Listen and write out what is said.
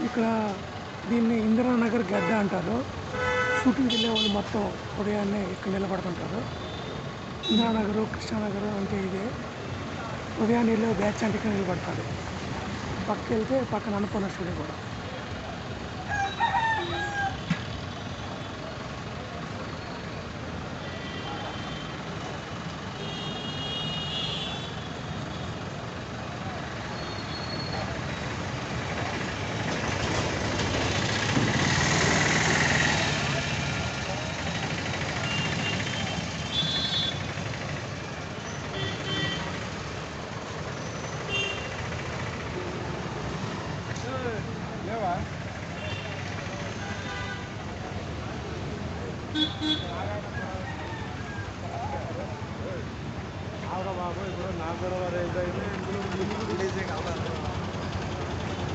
ఇక్కడ దీన్ని ఇందిరానగర్ గడ్డ అంటారు. షూటింగ్కి వెళ్ళే వాళ్ళు మొత్తం ఉదయాన్నే ఇక్కడ నిలబడుతుంటారు. ఇందిరానగరు, కృష్ణానగరు అంటే ఇదే. ఉదయాన్నే వెళ్ళే బ్యాచ్ అంటే ఇక్కడ నిలబడతారు. పక్కకి వెళ్తే పక్కన అన్నపూర్ణ స్టూడియో కూడా. బాబు ఇప్పుడు నాకు కూడా